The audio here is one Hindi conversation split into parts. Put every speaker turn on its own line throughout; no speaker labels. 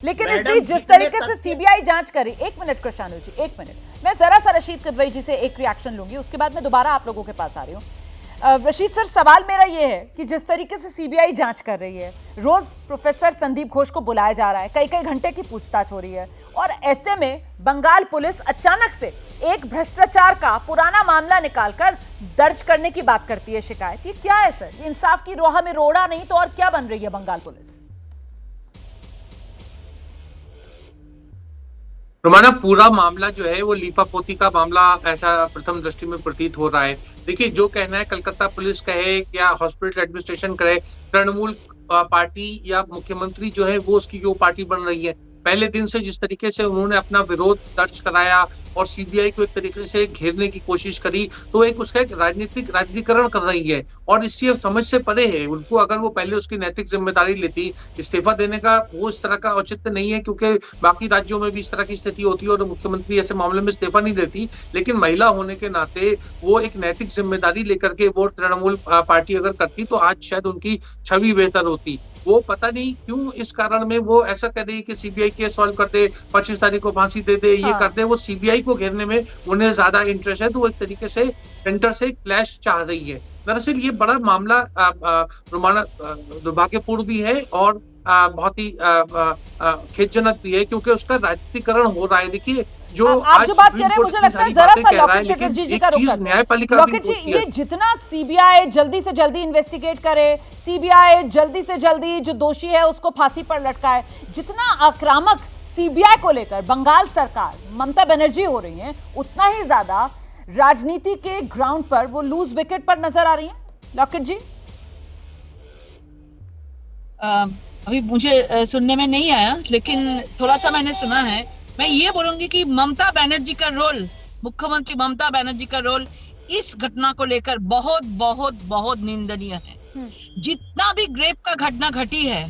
लेकिन इस
मैडम,
बीच जिस
जितने
तरीके से
तथ्य-
सीबीआई जांच करी, एक मिनट कृष्णानु जी, एक मिनट, मैं जरा सा रशीद किदवई जी से एक रिएक्शन लूंगी, उसके बाद मैं दोबारा आप लोगों के पास आ रही हूँ। रशीद सर, सवाल मेरा ये है कि जिस तरीके से सीबीआई जांच कर रही है, रोज प्रोफेसर संदीप घोष को बुलाया जा रहा है, कई कई घंटे की पूछताछ हो रही है, और ऐसे में बंगाल पुलिस अचानक से एक भ्रष्टाचार का पुराना मामला निकालकर दर्ज करने की बात करती है, शिकायत, ये क्या है सर? ये इंसाफ की रोहा में रोड़ा नहीं तो और क्या बन रही है बंगाल पुलिस?
रोमाना, पूरा मामला जो है वो लीपापोती का मामला ऐसा प्रथम दृष्टि में प्रतीत हो रहा है। देखिए, जो कहना है कलकत्ता पुलिस कहे या हॉस्पिटल एडमिनिस्ट्रेशन करे, तृणमूल पार्टी या मुख्यमंत्री जो है वो उसकी जो पार्टी बन रही है, पहले दिन से जिस तरीके से उन्होंने अपना विरोध दर्ज कराया और सीबीआई को एक तरीके से घेरने की कोशिश करी, तो एक उसका एक राजनीतिकरण कर रही है और इससे समझ से परे है। उनको अगर वो पहले उसकी नैतिक जिम्मेदारी लेती, इस्तीफा देने का वो इस तरह का औचित्य नहीं है, क्योंकि बाकी राज्यों में भी इस तरह की स्थिति होती है और मुख्यमंत्री ऐसे मामले में इस्तीफा नहीं देती, लेकिन महिला होने के नाते वो एक नैतिक जिम्मेदारी लेकर के वो तृणमूल पार्टी अगर करती तो आज शायद उनकी छवि बेहतर होती। वो पता नहीं क्यों इस कारण में वो ऐसा कर रही है कि सीबीआई केस सॉल्व कर दे, 25 तारीख को फांसी दे दे, ये कर दे। वो सीबीआई को घेरने में उन्हें ज्यादा इंटरेस्ट है, तो वो एक तरीके से सेंटर से क्लैश चाह रही है। दरअसल ये बड़ा मामला रोमाना दुर्भाग्यपूर्ण भी है और बहुत ही खेदजनक भी है, क्योंकि उसका राजनीतिकरण हो रहा है। देखिए, जो
आप जो बात कह रहे हैं, मुझे लगता है जरा सा लॉकेट चटर्जी जी का रुख करते हैं।
न्यायपालिका
लॉकेट जी, ये जितना सीबीआई जल्दी से जल्दी इन्वेस्टिगेट करे, सीबीआई जल्दी से जल्दी जो दोषी है उसको फांसी पर लटकाए, जितना आक्रामक सीबीआई को लेकर बंगाल सरकार ममता बनर्जी हो रही है, उतना ही ज्यादा राजनीति के ग्राउंड पर वो लूज विकेट पर नजर आ रही है। लॉकेट जी,
अभी मुझे सुनने में नहीं आया, लेकिन थोड़ा सा मैंने सुना है। मैं ये बोलूंगी कि ममता बनर्जी का रोल, मुख्यमंत्री ममता बनर्जी का रोल इस घटना को लेकर बहुत बहुत बहुत निंदनीय है। जितना भी रेप का घटना घटी है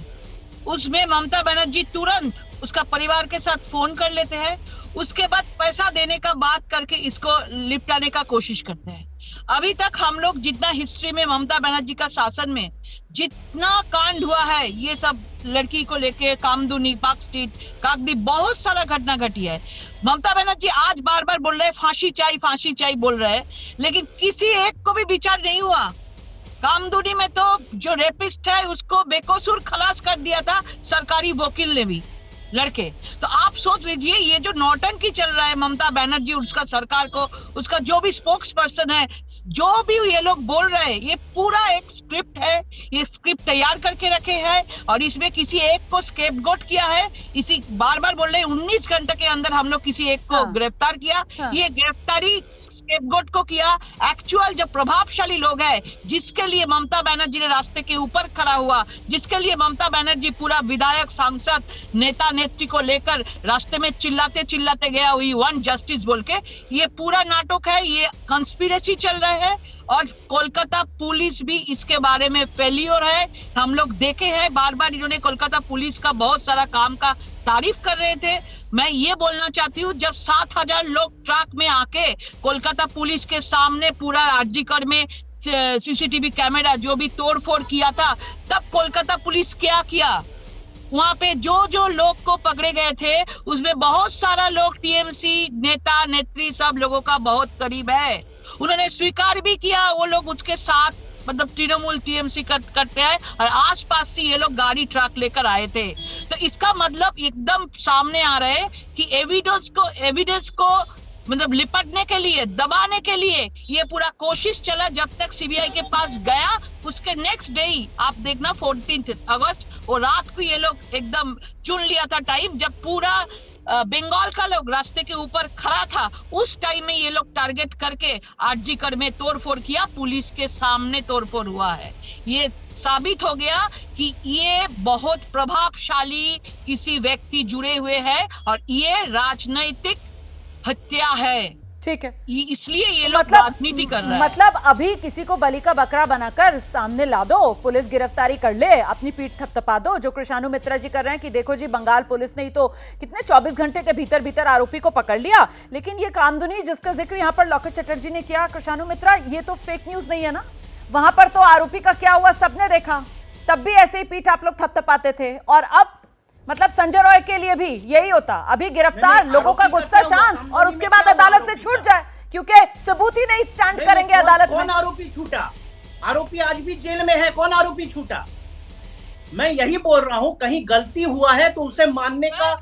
उसमें ममता बनर्जी तुरंत उसका परिवार के साथ फोन कर लेते हैं, उसके बाद पैसा देने का बात करके इसको निपटाने का कोशिश करते हैं। अभी तक हम लोग जितना हिस्ट्री में ममता बनर्जी का शासन में जितना कांड हुआ है, ये सब लड़की को लेके कामदुनी, पार्क स्ट्रीट, काकद्वीप, बहुत सारा घटना घटी है। ममता बनर्जी आज बार बार बोल रहे हैं फांसी चाहिए बोल रहे हैं, लेकिन किसी एक को भी विचार नहीं हुआ। कामदुनी में तो जो रेपिस्ट है उसको बेकसूर खलास कर दिया था सरकारी वकील ने भी लड़के। तो आप सोच लीजिए, ये जो नौटंकी चल रहा है ममता बनर्जी, उसका सरकार को, उसका जो भी स्पोक्स पर्सन है, जो भी ये लोग बोल रहे हैं, ये पूरा एक स्क्रिप्ट है। ये स्क्रिप्ट तैयार करके रखे हैं और इसमें किसी एक को स्केपगोट किया है। इसी बार बार बोल रहे हैं 19 घंटे के अंदर हम लोग किसी एक को गिरफ्तार किया। ये गिरफ्तारी स्केपगोट को किया। एक्चुअल जो प्रभावशाली लोग हैं, जिसके लिए ममता बनर्जी ने रास्ते के ऊपर खड़ा हुआ, जिसके लिए ममता बनर्जी पूरा विधायक, सांसद, नेता नेत्री को लेकर रास्ते में चिल्लाते चिल्लाते गया, वी वांट जस्टिस बोल के, ये पूरा नाटक है, ये कंस्पिरेसी चल रहा है। और कोलकाता पुलिस भी इसके बारे में फेल्योर है। हम लोग देखे हैं, बार बार इन्होंने कोलकाता पुलिस का बहुत सारा काम का तारीफ कर रहे थे। मैं ये बोलना चाहती हूँ, जब 7,000 लोग ट्रक में आके कोलकाता पुलिस के सामने पूरा आरजीकर में सीसीटीवी कैमरा जो भी तोड़फोड़ किया था, तब कोलकाता पुलिस क्या किया? वहां पे जो लोग को पकड़े गए थे उसमें बहुत सारा लोग टीएमसी नेता नेत्री सब लोगों का बहुत करीब है। उन्होंने स्वीकार भी किया वो लोग उसके साथ, मतलब तृणमूल टीएमसी करते हैं, और आसपास से ये लोग गाड़ी ट्रक लेकर आए थे। तो इसका मतलब एकदम सामने आ रहा है कि एविडेंस को मतलब लिपटने के लिए, दबाने के लिए ये पूरा कोशिश चला। जब तक सीबीआई के पास गया, उसके नेक्स्ट डे ही आप देखना 14 अगस्त, और रात को ये लोग एकदम चुन लिया था टाइम, जब पूरा बंगाल का लोग रास्ते के ऊपर खड़ा था, उस टाइम में ये लोग टारगेट करके आरजीकर में तोड़फोड़ किया, पुलिस के सामने तोड़फोड़ हुआ है। ये साबित हो गया कि ये बहुत प्रभावशाली किसी व्यक्ति जुड़े हुए हैं और ये राजनैतिक हत्या है।
ठीक है,
इसलिए ये लोग राजनीति कर रहे हैं।
मतलब अभी किसी को बलि का बकरा बनाकर सामने ला दो, पुलिस गिरफ्तारी कर ले, अपनी पीठ थपथपा दो, जो कृष्णानु मित्रा जी कर रहे हैं कि देखो जी बंगाल पुलिस ने ही तो कितने 24 घंटे के भीतर भीतर आरोपी को पकड़ लिया। लेकिन ये कामदुनी जिसका जिक्र यहाँ पर लॉकेट चटर्जी ने किया, कृष्णानु मित्रा, ये तो फेक न्यूज नहीं है ना? वहां पर तो आरोपी का क्या हुआ सबने देखा, तब भी ऐसे ही पीठ आप लोग थपथपाते थे, और अब मतलब संजय रॉय के लिए भी यही होता, अभी गिरफ्तार लोगों का गुस्सा शांत और उसके बाद अदालत से छूट जाए, क्योंकि सबूत ही नहीं स्टैंड करेंगे अदालत में।
कौन आरोपी छूटा? आरोपी आज भी जेल में है, कौन आरोपी छूटा? मैं यही बोल रहा हूं, कहीं गलती हुआ है तो उसे मानने का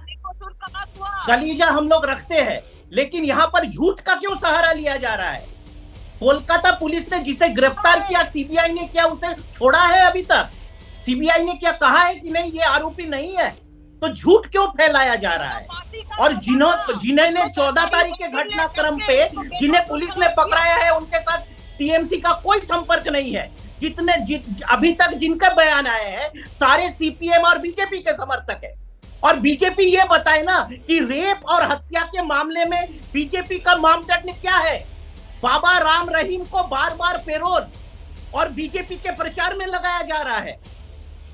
कलीजा हम लोग रखते हैं, लेकिन यहाँ पर झूठ का क्यों सहारा लिया जा रहा है? कोलकाता पुलिस ने जिसे गिरफ्तार किया, सीबीआई ने क्या उसे छोड़ा है? अभी तक सीबीआई ने क्या कहा है कि नहीं ये आरोपी नहीं है? तो झूठ क्यों फैलाया जा रहा है? और जिन्हें 14 तारीख के घटनाक्रम पे जिन्हें पुलिस ने पकड़ाया है, उनके साथ टीएमसी का कोई संपर्क नहीं है। अभी तक जिनका बयान आए हैं सारे सीपीएम और बीजेपी के समर्थक है। और बीजेपी ये बताए ना कि रेप और हत्या के मामले में बीजेपी का मापदंड क्या है? बाबा राम रहीम को बार बार पेरोल और बीजेपी के प्रचार में लगाया जा रहा है।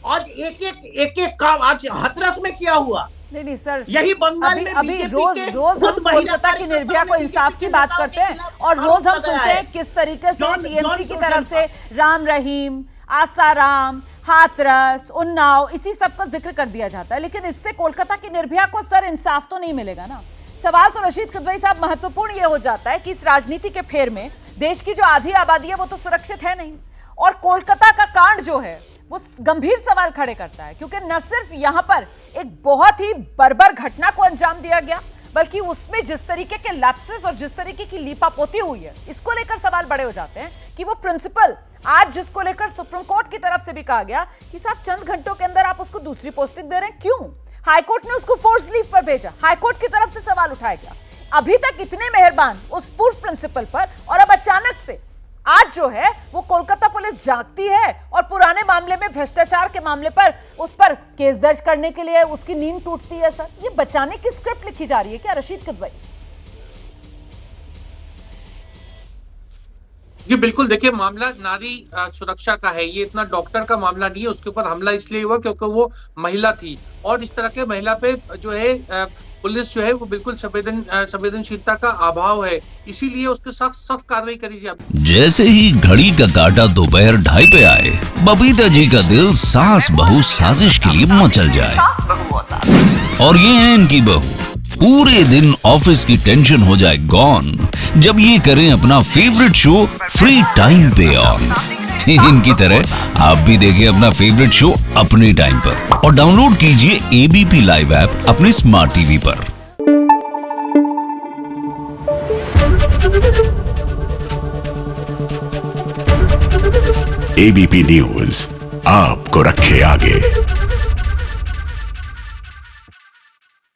आज एक काम आज हाथरस में किया हुआ।
नहीं सर,
यही बंगाल में
अभी रोज हम कोलकाता की निर्भया को इंसाफ की बात करते हैं और रोज हम सुनते हैं किस तरीके से टीएमसी की तरफ से राम रहीम, आसाराम, हाथरस, उन्नाव, इसी सब का जिक्र कर दिया जाता है, लेकिन इससे कोलकाता की निर्भया को सर इंसाफ तो नहीं मिलेगा ना। सवाल तो रशीद किदवई साहब महत्वपूर्ण ये हो जाता है कि इस राजनीति के फेर में देश की जो आधी आबादी है वो तो सुरक्षित है नहीं, और कोलकाता का कांड जो है वो गंभीर सवाल खड़े करता है, क्योंकि न सिर्फ यहां पर एक बहुत ही बर्बर घटना को अंजाम दिया गया, बल्कि उसमें जिस तरीके के लैप्सेस और जिस तरीके की लीपापोती हुई है, इसको लेकर सवाल बड़े हो जाते हैं कि वो प्रिंसिपल आज जिसको लेकर सुप्रीम कोर्ट की तरफ से भी कहा गया कि साहब चंद घंटों के अंदर आप उसको दूसरी पोस्टिंग दे रहे हैं, क्यों? हाईकोर्ट ने उसको फोर्स लीव पर भेजा, हाईकोर्ट की तरफ से सवाल उठाया गया। अभी तक इतने मेहरबान उस पूर्व प्रिंसिपल पर, और अब अचानक से आज जो है वो कोलकाता पुलिस जागती है और पुराने मामले में भ्रष्टाचार के मामले पर उस पर केस दर्ज करने के लिए उसकी नींद टूटती है। सर, ये बचाने की स्क्रिप्ट लिखी जा रही है क्या रशीद किदवई?
जी बिल्कुल, देखिए मामला नारी सुरक्षा का है, ये इतना डॉक्टर का मामला नहीं है। उसके ऊपर हमला इसलिए हुआ क्योंकि वो महिला थी, और इस तरह के महिला पे जो है पुलिस जो है वो बिल्कुल संवेदनशीलता का अभाव है, इसीलिए उसके साथ सख्त कार्रवाई करी जाए।
जैसे ही घड़ी का काटा दोपहर 2:30 पे आए, बबीता जी का दिल सास बहू साजिश के लिए मचल जाए। और ये है इनकी बहू, पूरे दिन ऑफिस की टेंशन हो जाए गॉन जब ये करें अपना फेवरेट शो फ्री टाइम पे ऑन। इनकी तरह आप भी देखिए अपना फेवरेट शो अपने टाइम पर और डाउनलोड कीजिए एबीपी लाइव ऐप अपने स्मार्ट टीवी पर।
एबीपी न्यूज आपको रखे आगे।